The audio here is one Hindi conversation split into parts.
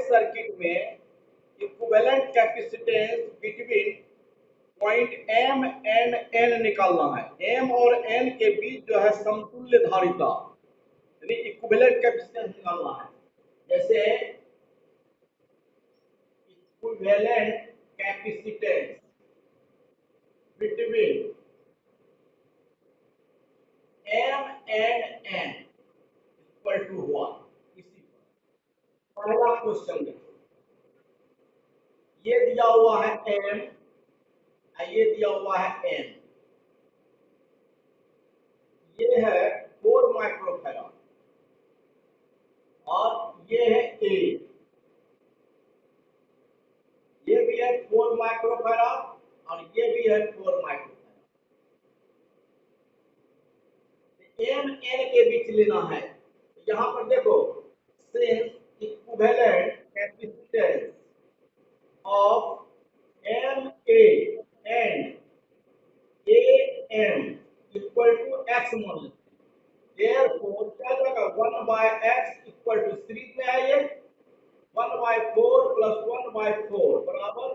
सर्किट में equivalent capacitance between point M and N निकालना है। एम और एन के बीच जो है समतुल्य धारिता यानी इक्विवेलेंट कैपेसिटेंस निकालना है। जैसे equivalent capacitance between M and N equal to what. इसी पर पहला क्वेश्चन देखो, ये दिया हुआ है एम, ये दिया हुआ है एन, ये है 4 माइक्रोफैराड और ये है ए, ये भी है 4 माइक्रोफैराड और ये भी है 4 माइक्रोफैराड। एम एन के बीच लेना है। यहां पर देखो, since equivalent capacitance of M A and A M equal to X मान लेते हैं। देयरफॉर क्या जाएगा 1 by X equal to series में है ये 1 बाय 4 प्लस 1 बाय 4 बराबर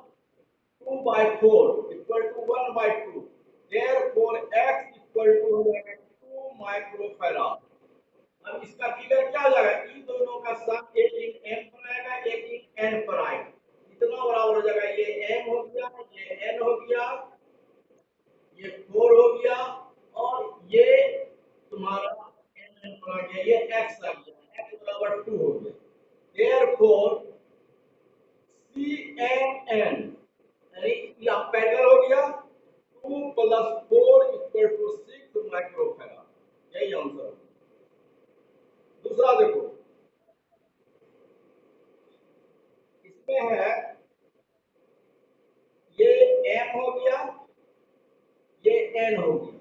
2 by 4 equal to 1 by 2। Therefore X equal to हो जाएगा 2 माइक्रोफैराड। अब इसका फिगर क्या हो जाएगा, इन दोनों का सम एक इन एम पर आएगा एक इन एन पर आएगा। इतना बराबर हो जाएगा, ये एम हो गया, ये एन हो गया, ये 4 हो गया और ये तुम्हारा एन पर आ गया, ये एक्स आ गया, एक्स बराबर 2 हो गया। देयरफॉर सी एन एन यानी ये पैरेलल हो गया 2 प्लस 4 इक्वल टू 6 माइक्रोफैराड। यही आंसर है। दूसरा देखो, इसमें है ये एम हो गया, ये एन हो गया,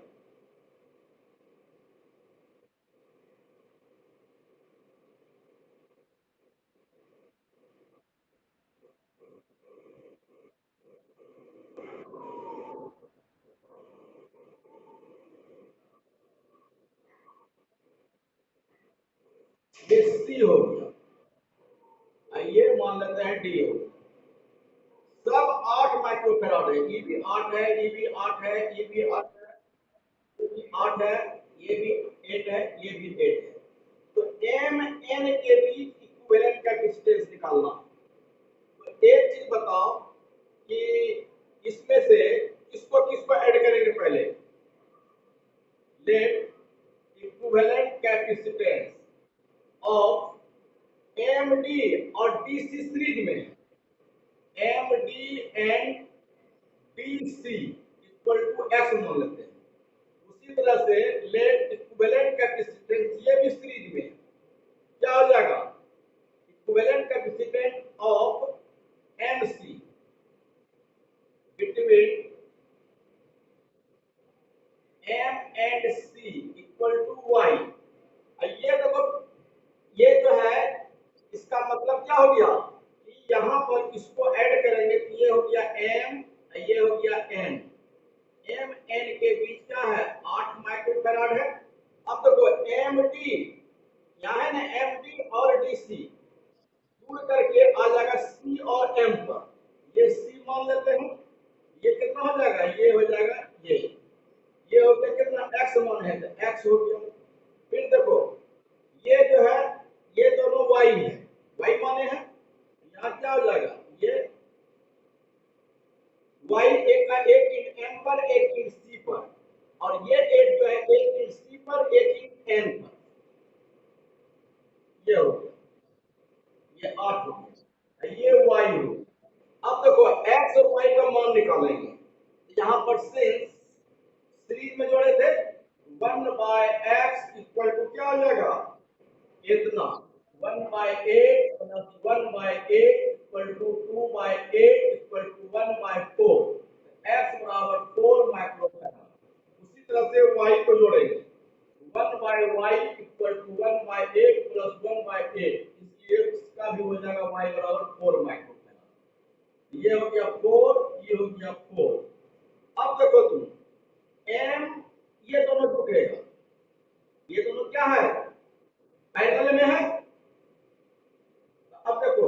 ये सी हो गया, ये मान लेते हैं डी हो गया। सब 8 माइक्रोफैराड है, ये भी 8 है, ये भी 8 है, ये भी 8 है, ये भी 8 है, ये भी 8 है, ये भी 8 है। तो एम एन के बीच इक्विवेलेंट कैपेसिटेंस निकालना। तो एक चीज बताओ कि इसमें से किसको ऐड करेंगे पहले। Let equivalent capacitance of M D और डी सी सीरीज में M D and D C equal to X मान लेते हैं। उसी तरह से लेट इक्विवेलेंट कैपेसिटेंस ये भी सीरीज में क्या हो जाएगा, equivalent capacitance of M C between M and C equal to Y. ये देखो, ये जो है इसका मतलब क्या हो गया कि यहाँ पर इसको ऐड करेंगे तो ये हो गया एम, ये हो गया एन। एम एन के बीच क्या है 8 माइक्रोफैराड है। अब देखो एम डी, यहाँ है ना एम डी और डी सी जुड़ करके आ जाएगा सी और एम पर, ये सी मान लेते हैं। ये कितना हो जाएगा, ये हो जाएगा ये हो गया कितना एक्स मान है तो एक्स हो गया। फिर देखो ये जो है ये दोनों y है, y माने हैं, यहाँ क्या हो जाएगा ये y एक का एक इन m पर एक इन c पर और ये 8 जो है एक इन c पर एक इन n पर, ये हो गया, ये 8 हो गया, ये y हो गया। अब देखो x और y का मान निकालेंगे। यहाँ पर सिंस सीरीज में जोड़े थे 1 बाय एक्स इक्वल टू क्या हो जाएगा इतना 1 by 8 plus 1 by 8 equal to 2 by 8 equal to 1 by 4, x बराबर 4 माइक्रोफैराड। उसी तरह से y को जोड़ेंगे 1 by y equal to 1 by 8 plus 1 by 8, इसलिए इसका भी हो जाएगा y बराबर 4 माइक्रोफैराड। ये हो गया 4, ये हो गया 4। अब देखो तुम m ये दोनों जुड़ेगा, ये दोनों क्या है पैरेलल में है। अब देखो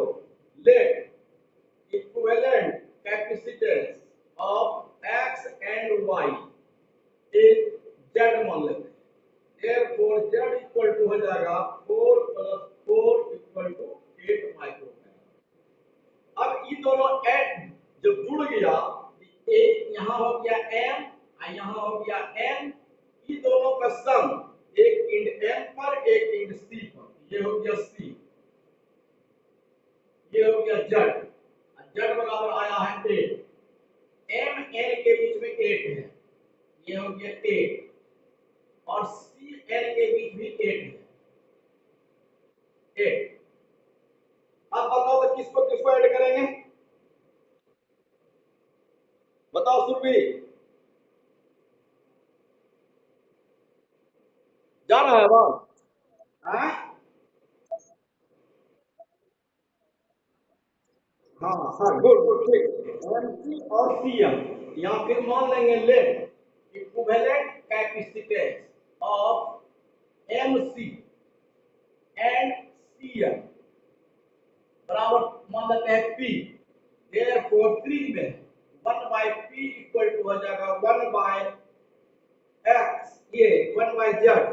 इक्वल टू 8 माइक्रो फैराड। अब ये दोनों एड जब जुड़ गया, एक यहाँ हो गया m और यहाँ हो गया n, ये दोनों का सम एक इंड m पर एक इंड c पर, ये हो गया c, ये हो गया z, z बराबर आया है 8, m n के बीच में 8 है, ये हो गया 8, और c n के बीच भी 8 है, 8। अब बताओ तो किसको किसको ऐड करेंगे, बताओ सुरभि, जा रहा है बात? हाँ हाँ हाँ, गुड गुड, ठीक। एमसी और सीएम, या फिर मान लेंगे let equivalent capacitance of MC and CM बराबर मान लेते हैं पी, देयरफॉर 3 में 1 बाय पी इक्वल टू हो जाएगा 1 बाय एक्स, ये 1 by Z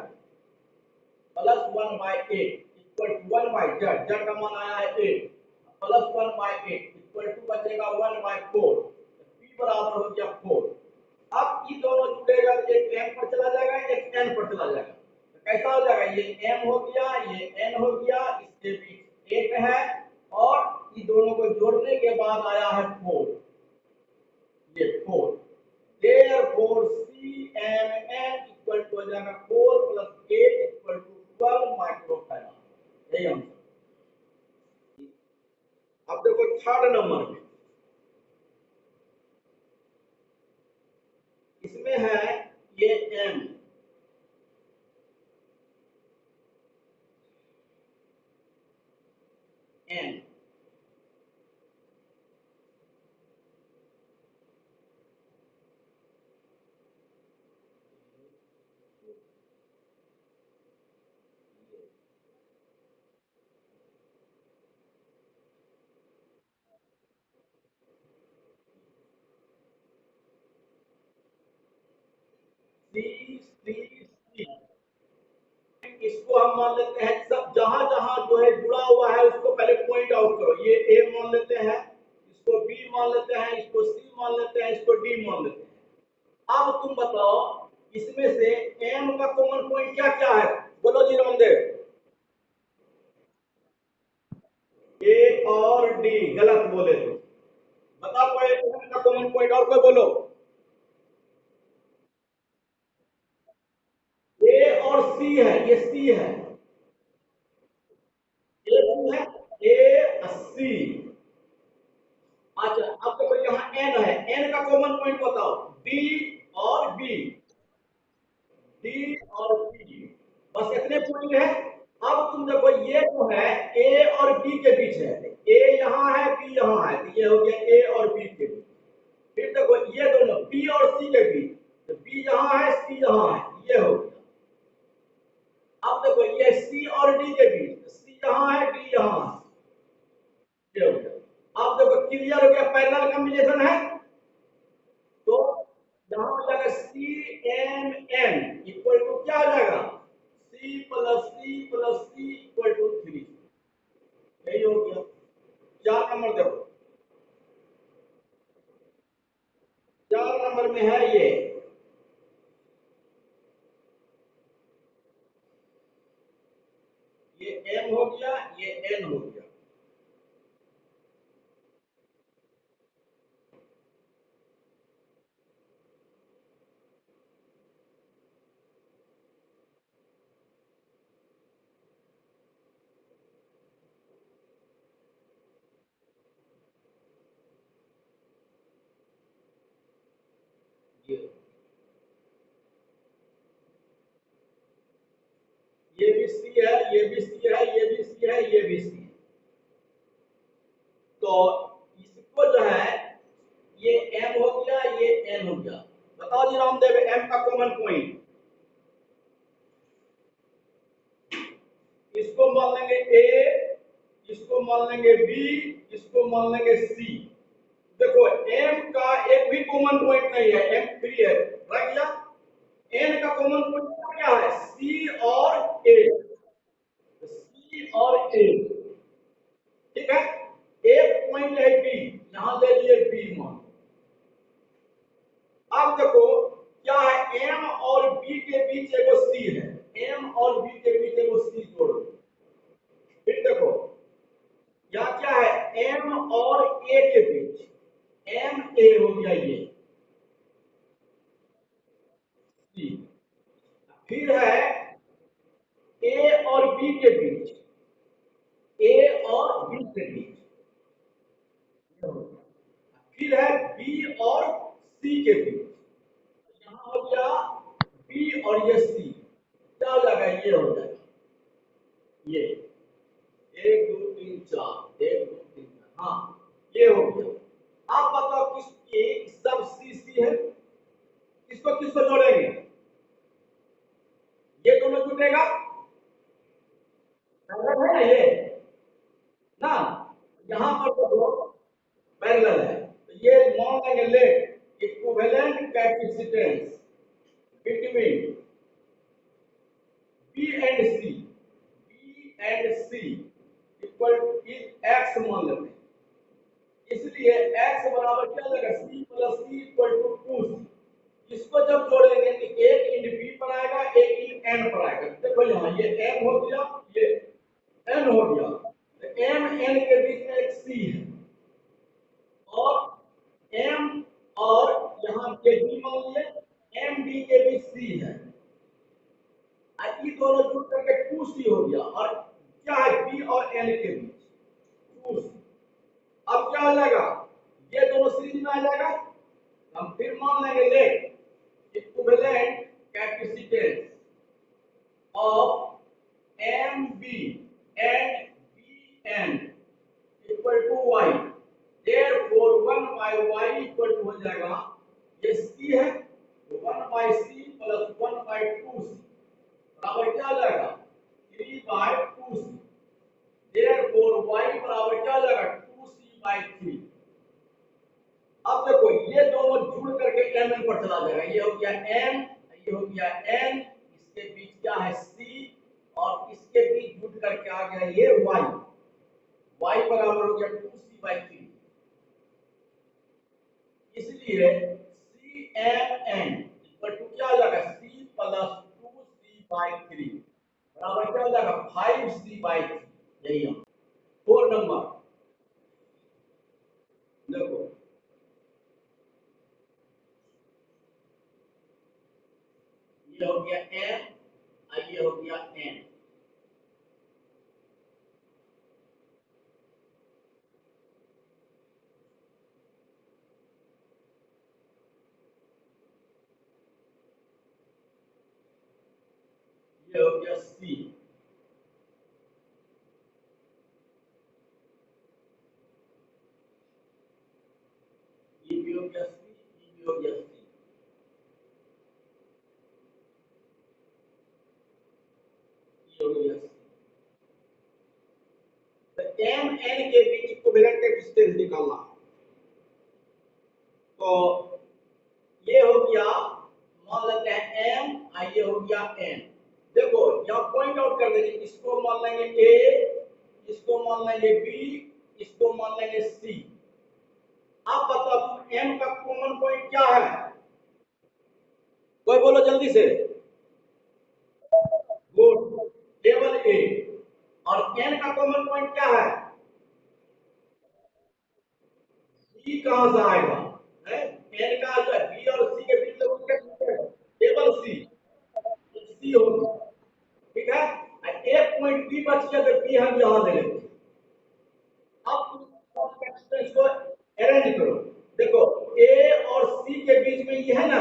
plus 1 by 8 equal to 1 by Z, Z का मान आया है 8 प्लस 1 बाय 8 इक्वल टू बचेगा 1 बाय 4, p बराबर हो गया 4। अब ये दोनों जुड़ेगा, एक m पर चला जाएगा एक n पर चला जाएगा, तो कैसा हो जाएगा, ये m हो गया ये n हो गया, इसके बीच 8 है और ये दोनों को जोड़ने के बाद आया है 4, ये 4, therefore CMN इक्वल टू हो जाएगा 4 प्लस 8 इक्वल टू 12 माइक्रोफैराड, यही आंसर। अब देखो थर्ड नंबर में, इसमें है ये m n, C C C, इसको हम मान लेते हैं, सब जहां जहां जो है जुड़ा हुआ है उसको पहले पॉइंट आउट करो, ये A मान लेते हैं, इसको B मान लेते हैं, इसको C मान लेते हैं, इसको D मान लेते हैं। अब तुम बताओ इसमें से M का कॉमन पॉइंट क्या क्या है, बोलो जी रामदेव। A और D गलत बोले तो बताओ कोई M का कॉमन पॉइंट, और कोई बोलो। A और C है, ये C है, A है, A C। अच्छा अब देखो यहाँ n है, n का कॉमन पॉइंट बताओ, d और b, d और b, बस इतने पॉइंट है। अब तुम देखो ये जो है a और b के बीच है, a यहाँ है b यहाँ है, तो ये हो गया a और b के बीच। फिर देखो ये दोनों b और c के बीच, तो b यहाँ है c यहाँ है, ये हो गया। अब देखो ये c और d के बीच, c यहाँ है d यहाँ है, ये हो गया। अब देखो क्लियर हो गया, पैरेलल कॉम्बिनेशन है, तो यहां हो जाएगा C M N equal to क्या हो जाएगा, C plus C equal to 3, यही हो गया। 4 नंबर देखो, 4 नंबर में है ये एम हो गया, ये एन हो गया, ये भी सी है, ये भी सी है, ये भी सी है, ये भी सी है, तो इसको जो है ये m हो गया, ये n हो गया। बताओ जी रामदेव, m का कॉमन पॉइंट, इसको मान लेंगे a, इसको मान लेंगे b, इसको मान लेंगे c। देखो m का एक भी कॉमन पॉइंट नहीं है, m फ्री है, रख लिया। n का कॉमन पॉइंट क्या है, c और a, c और a, पॉइंट है बी, यहां ले लिए बी मान। अब देखो क्या है, एम और बी के बीच एगो सी है, एम और बी के बीच एगो सी जोड़ो। फिर देखो यहाँ क्या है, एम और ए के बीच, एम ए हो गया ये सी। फिर है ए और बी के बीच, ए और बी के बीच, फिर है बी और सी के बीच, यहाँ हो गया बी और ये सी, क्या हो जाएगा, ये हो जाएगा ये 1 2 3 4, 1 2 3 4, हाँ ये हो गया। आप बताओ किस ए सब सी सी है, किसको किसको जोड़ेंगे, ये दोनों जुटेगा, पैरेलल है ना ये ना, यहाँ पर तो पैरेलल है, तो ये मान लेंगे let equivalent capacitance between B and C, B and C equal is X मान लेते हैं। इसलिए x बराबर क्या लगेगा, c plus C equal to 2c। इसको जब जोड़ेंगे तो एक इन b पर आएगा, एक इन n पर आएगा। देखो यहाँ ये m हो गया, ये n हो गया, तो m n के बीच में एक c है, और m और यहाँ के b मान लिए, m b के बीच c है, ये दोनों जुड़ करके 2c हो गया, और क्या है b और n के बीच 2c। अब क्या हो जाएगा, ये दोनों सीरीज में आ जाएगा। हम फिर मान लेंगे let equivalent capacitance of M B and B N equal to Y, therefore 1 by Y equal to हो जाएगा, ये सी है, 1 by C plus 1 by 2 C बराबर क्या हो जाएगा, 3 बाय 2 सी, देयरफॉर वाई बराबर क्या हो जाएगा, 2c बाय 3। अब देखो ये दोनों जुड़ करके एम एन पर चला जाएगा, ये हो गया एम, ये हो गया एन, इसके बीच क्या है सी, और इसके बीच जुड़ करके आ गया ये वाई, वाई बराबर हो गया 2c बाय 3। इसलिए C M N equal to क्या हो जाएगा, सी प्लस 2c बाय 3 बराबर क्या हो जाएगा, 5c बाय 3। यही है 4 नंबर। देखो ये हो गया एम, ये हो गया एन, ये हो गया सी, ये भी हो गया सी, ये भी हो गया सी, ये हो गया सी। तो एम एन के बीच इक्विवेलेंट कैपेसिटेंस निकालना है। तो ये हो गया, मान लेते हैं एम, ये हो गया एन। देखो यहाँ पॉइंट आउट कर देंगे, इसको मान लेंगे ए, इसको मान लेंगे बी, इसको मान लेंगे सी। आप बताओ एम का कॉमन पॉइंट क्या है, कोई बोलो जल्दी से। गुड, केवल ए। और एन का कॉमन पॉइंट क्या है, सी कहां से आएगा, है एन का जो है बी और सी के बीच में उसका केवल सी, सी होगा, ठीक है। एक पॉइंट बी बच गया, तो बी हम यहां ले लेंगे। अब कैपेसिटेंस को अरेंज करो, देखो ए और सी के बीच में ये है ना,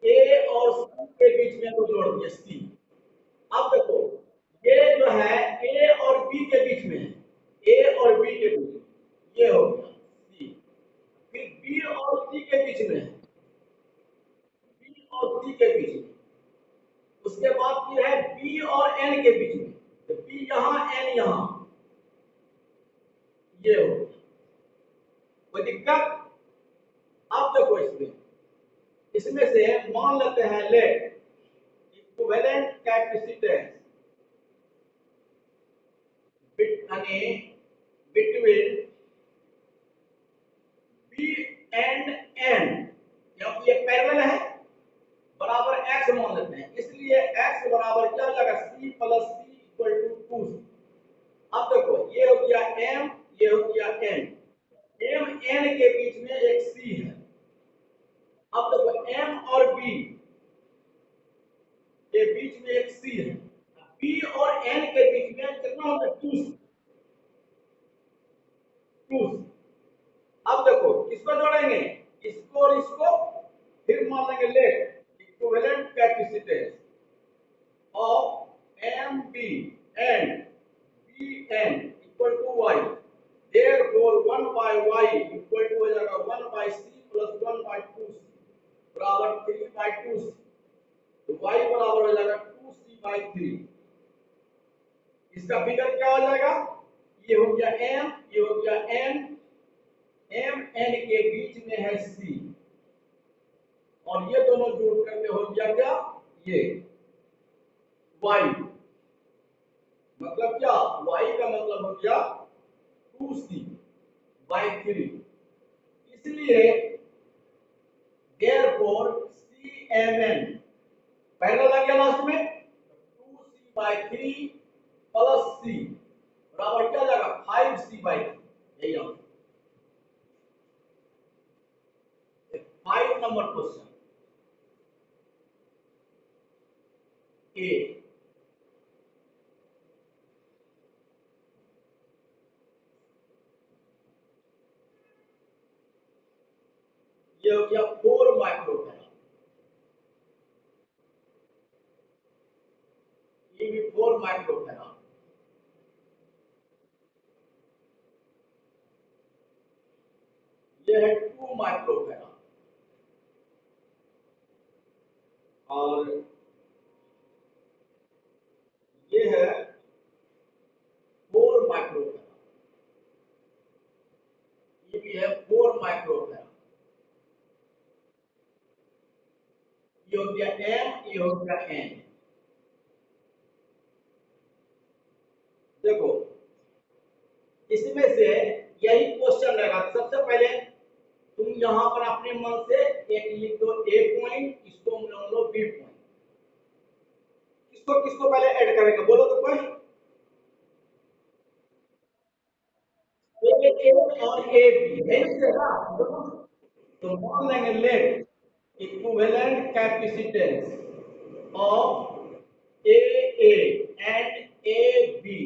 ए और सी के बीच में को जोड़ दिया सी। अब देखो ये जो है ए और बी के बीच में है, ए और बी के बीच में, ये हो गया सी। फिर बी और सी के बीच में है, बी और सी के बीच में। उसके बाद फिर है बी और एन के बीच में, तो बी यहां एन यहां, ये हो गया। कोई दिक्कत, अब देखो इसमें, इसमें से मान लेते हैं let equivalent capacitance between parallel है, बराबर x मान लेते हैं, इसलिए x बराबर क्या हो जाएगा c plus c equal to 2c। अब देखो ये हो गया m, ये हो गया n, m n के बीच में एक c है। अब देखो m और b के बीच में एक c है, b और n के बीच में कितना होगा 2c। अब देखो किसको जोड़ेंगे, इसको और इसको, फिर मान लेंगे let equivalent capacitance of M B and B N equal to Y. Therefore 1 by y equal to हो जाएगा 1 by c plus 1 bye 2c बराबर 3 बाय 2c। तो y बराबर हो जाएगा 2c बाय 3। इसका फिगर क्या हो जाएगा, ये हो गया m, ये हो गया n, m n के बीच में है c, और ये दोनों जोड़ करके हो गया क्या, ये y। मतलब क्या, y का मतलब हो गया 2c बाय 3। इसलिए therefore cmn पहला लग गया लास्ट में 2c बाय 3 प्लस c बराबर क्या जाएगा 5c बाय 3। यही आंसर 5 नंबर क्वेश्चन ए। ये हो गया 4 माइक्रोफैराड, ये भी 4 माइक्रोफैराड, ये है 2 माइक्रोफैराड, और ये है 4 माइक्रोफैराड, ये भी है 4 माइक्रोफैराड। ये हो गया m, ये हो गया n। देखो इसमें से यही क्वेश्चन रहेगा। सबसे पहले तुम यहां पर अपने मन से एक लिख दो a पॉइंट, इसको मान लो b पॉइंट। किसको किसको पहले ऐड करेंगे बोलो तो कोई, a और a b है ना। तो मान लेंगे let equivalent capacitance of A and A B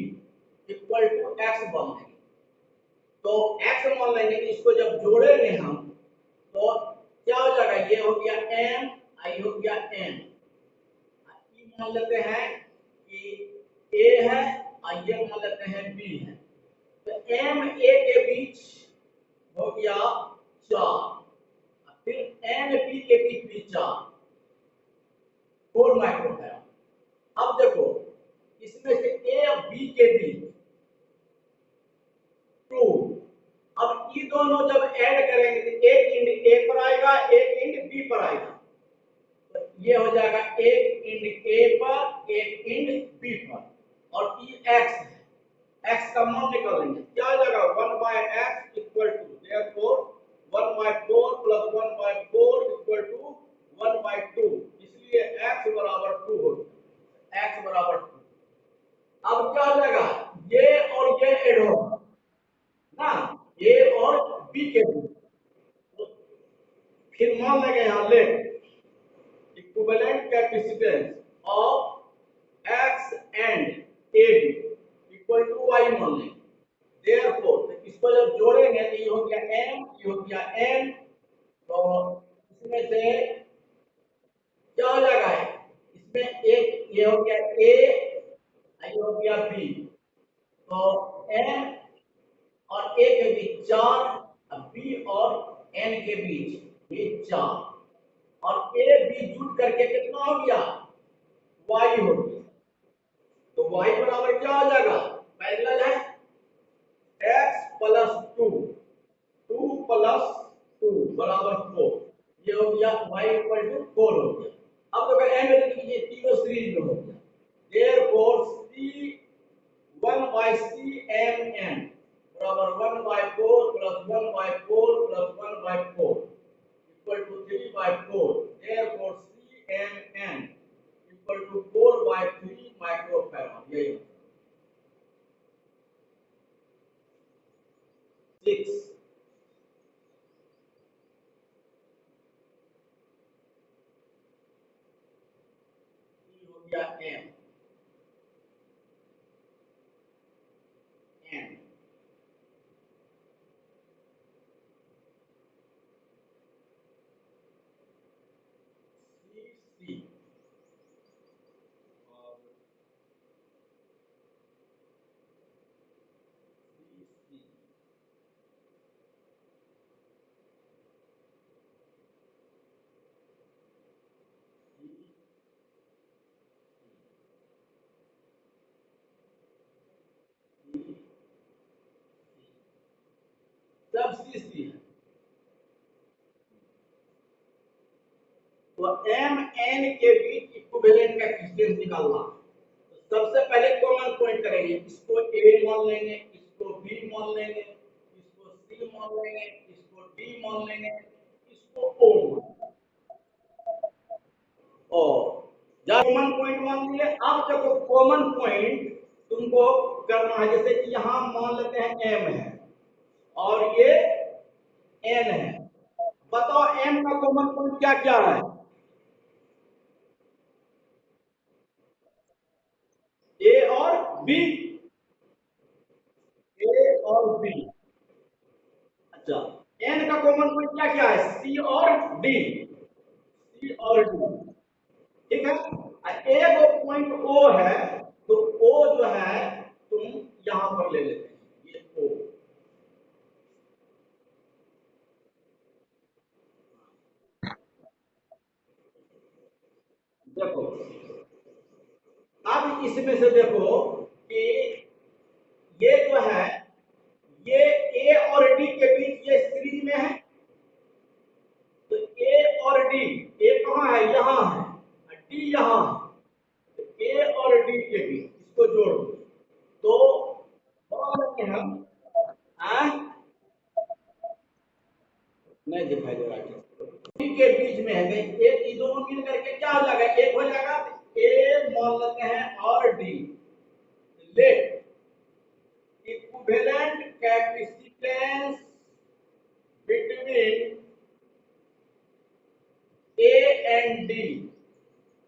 equal to X मान लेंगे। तो x मान लेंगे, इसको जब जोड़ेंगे हम तो क्या हो जाएगा, ये हो गया m, ये हो गया n, ये मान लेते हैं कि a है और ये मान लेते हैं b है। तो m a के बीच हो गया 4, फिर n b के बीच भी 4, 4 माइक्रोफैराड। अब देखो इसमें से a और b के बीच 2। अब ये दोनों जब ऐड करेंगे तो एक इंड ए पर आएगा, एक इंड बी पर आएगा। तो ये हो जाएगा एक इंड ए पर, एक इंड बी पर, और ये x है, x का मान निकालेंगे क्या हो जाएगा 1 by x equal to therefore 1 by 4 plus 1 by 4 equal to 1 by 2। इसलिए x बराबर 2 हो गया, x बराबर 2। अब क्या हो जाएगा, ये और ये ऐड होगा ना, ए और बी के बीच। तो फिर मान लेंगे यहां let equivalent capacitance of X and A B equal to Y मान लेंगे। देयरफॉर तो इसको जब जोड़ेंगे तो ये हो गया m, ये हो गया n। तो इसमें से क्या हो जाएगा है, इसमें एक ये हो गया a, ये हो गया b। तो m और a के बीच 4, b और n के बीच ये 4, और a b जुड़ करके कितना हो गया y हो गया। तो y बराबर क्या हो जाएगा, पैरेलल है x प्लस 2, 2 प्लस 2 बराबर 4। ये हो गया y इक्वल टू 4 हो गया। अब अगर m लिख लीजिए, तीनों सीरीज में हो गया। Therefore c 1 by c m n बराबर 1 by 4 plus 1 by 4 plus 1 by 4 equal to 3 by 4. Therefore, CMN equal to 4 by 3 microfarad. यही 6 हो गया M N C C और C C सब C C है। तो M N के बीच इक्विवेलेंट का डिस्टेंस निकालना। तो सबसे पहले कॉमन पॉइंट करेंगे, इसको A मान लेंगे, इसको B मान लेंगे, इसको C मान लेंगे, इसको D मान लेंगे, इसको O मान। और जब कॉमन पॉइंट मान लिए, अब देखो कॉमन पॉइंट तुमको करना है, जैसे कि यहां मान लेते हैं M है और ये N है। बताओ M का कॉमन पॉइंट क्या क्या है? A और B, A और B। अच्छा, N का कॉमन पॉइंट क्या क्या है? C और D, C और D। ठीक है, एक पॉइंट O है, तो O जो है तुम यहां पर ले लेते हैं, ये O। देखो अब इसमें से देखो कि ये जो है, ये A और D के बीच ये सीरीज में है, तो A और D, A कहाँ है? यहाँ है, D यहाँ है, तो A और D के बीच इसको जोड़ दो, तो मान लेंगे हम नहीं दिखाई दे रहा है के बीच में है, तो एक ये दोनों मिल करके क्या हो जाएगा? एक हो जाएगा। ए मान लेते हैं और D, let equivalent capacitance between A and D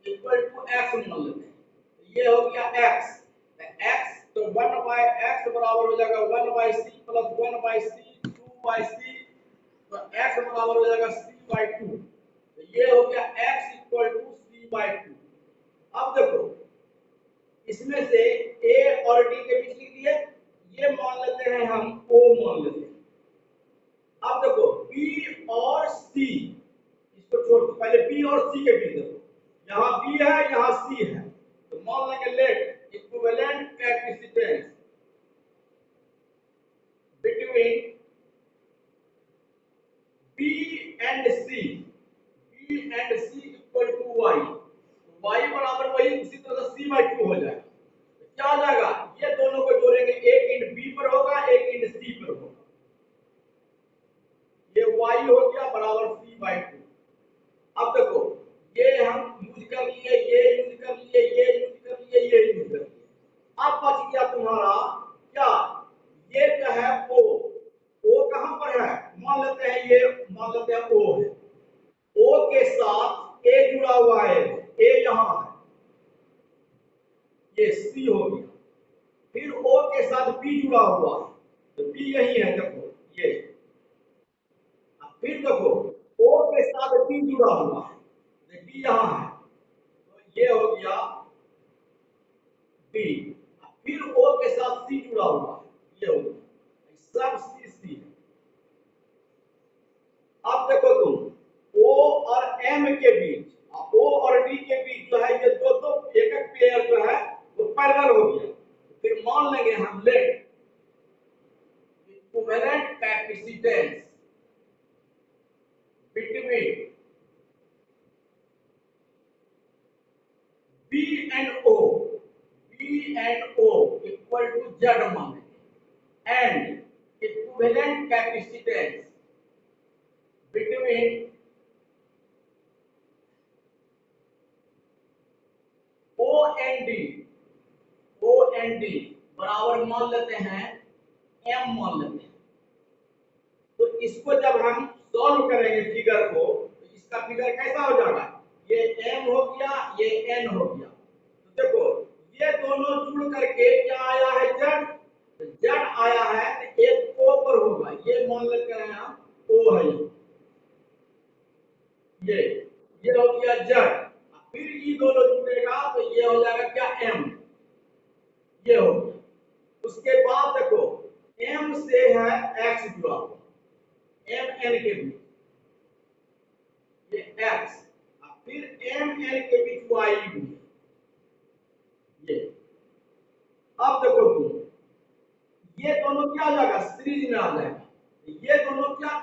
equal to X मान लेते हैं। ये हो गया एक्स, एक्स तो 1 बाय एक्स बराबर हो जाएगा 1 by C plus 1 by C 2 bye सी, तो x बराबर हो जाएगा c बाई 2। तो ये हो गया x equal to c by 2। अब देखो इसमें से a और d के बीच लिख दिए, ये मान लेते हैं हम o मान लेते हैं। अब देखो b और c, इसको छोड़ दो, पहले b और c के बीच देखो, यहाँ b है यहाँ c है, तो मान लेंगे let equivalent capacitance between B and C, B and C equal to Y, Y बराबर वही उसी तरह C बाई 2 हो जाएगा। तो क्या हो जाएगा? ये दोनों को जोड़ेंगे, एक इंड B पर होगा, एक इंड C पर होगा। ये Y हो गया बराबर C बाई 2। अब देखो ये हम यूज कर लिए, ये यूज कर लिए, ये यूज कर लिए, ये यूज कर लिए। अब बच गया तुम्हारा क्या? ये जो है O कहां पर है? मान लेते हैं ये, मान लेते हैं O है, O के साथ A जुड़ा हुआ है, A यहां है, ये C हो गया। फिर O के साथ B जुड़ा हुआ है, तो B यही है, देखो ये। फिर देखो O के साथ B जुड़ा हुआ है, तो B यहां है, तो ये हो गया B। फिर O के साथ C जुड़ा हुआ है, ये हो गया, सब C C है। अब देखो तुम O और M के बीच, O और D के बीच जो है, ये दो दो एक एक पेयर जो है वो पैरेलल हो गया। फिर मान लेंगे हम let equivalent capacitance between B and O, B and O equal to Z मान लेंगे, and equivalent capacitance between O and D बराबर मान लेते हैं एम मान लेते हैं। तो इसको जब हम सॉल्व करेंगे फिगर को तो इसका फिगर कैसा हो जाएगा, ये m हो गया, ये n हो गया। तो देखो ये दोनों जुड़ करके क्या आया है, z। तो z आया है तो एक o पर होगा, ये मान लेते हैं हम o है ये हो गया z। फिर ये दोनों जुड़ेगा तो ये हो जाएगा क्या, m। ये हो गया। उसके बाद देखो m से है x जुड़ा हुआ, m n के बीच ये x, फिर m n के बीच y भी ये। अब देखो तुम ये दोनों क्या हो जाएगा, सीरीज में आ जाएगा। ये दोनों क्या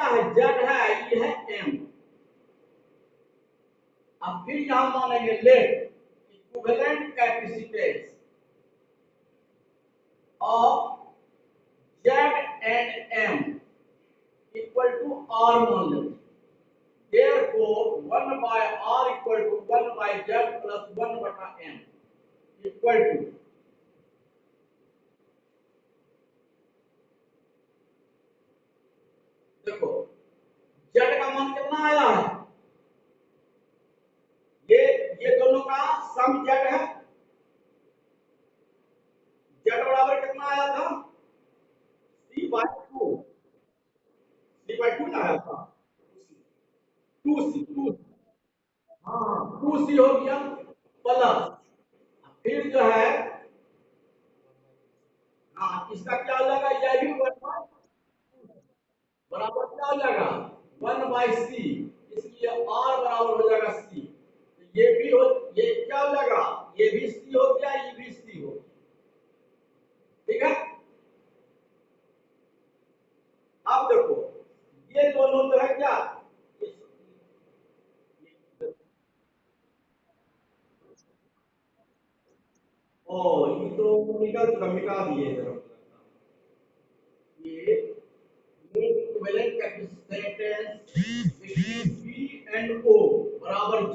है, z है, ये है m। अब फिर यहां मानेंगे let equivalent capacitance of z and m equal to r मान लेते। Therefore 1 by r equal to 1 by z plus 1 बटा m equal to, देखो z का मान कितना आया है, ये दोनों का सम z है। z बराबर कितना आया था, c/2 ना आया था, 2c हाँ 2c हो गया प्लस, फिर जो है हाँ इसका क्या हो जाएगा, यह भी 1 बराबर क्या हो जाएगा 1/c, इसलिए r बराबर हो जाएगा c। तो ये भी हो, ये क्या हो जाएगा, ये भी c हो गया, ये भी c हो गया। ठीक है। अब देखो ये दोनों जो है क्या, ओ ये तो मिटा दिए जरा, ये equivalent capacitance between V and O बराबर Z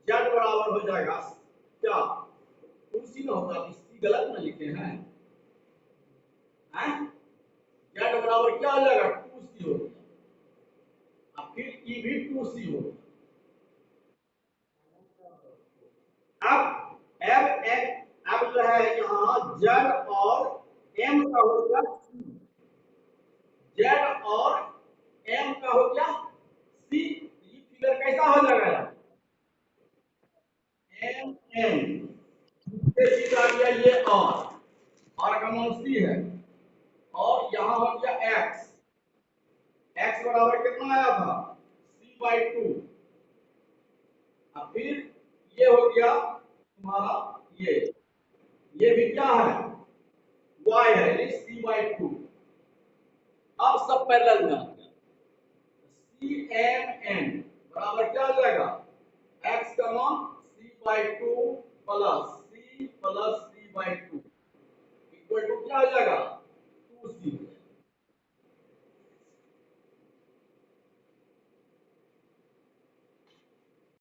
बराबर हो जाएगा क्या, कुर्सी ना होगा, इसकी गलत ना लिखे हैं, हैं Z बराबर क्या हो जाएगा 2c हो गया, अब फिर E भी 2c हो गया। अब अब जो है यहाँ Z और M का हो गया, Z और M का हो गया C। ये फिगर कैसा हो जाएगा, M N ये चीज आ गया, ये R का मान C है, और यहाँ हो गया x बराबर कितना आया था c/2। अब फिर ये हो गया तुम्हारा ये भी क्या है, y है, यानी c/2। अब सब पैरेलल में आ गया, cmn बराबर क्या हो जाएगा, x का मान c/2 plus c plus c/2 equal to क्या हो जाएगा 2c।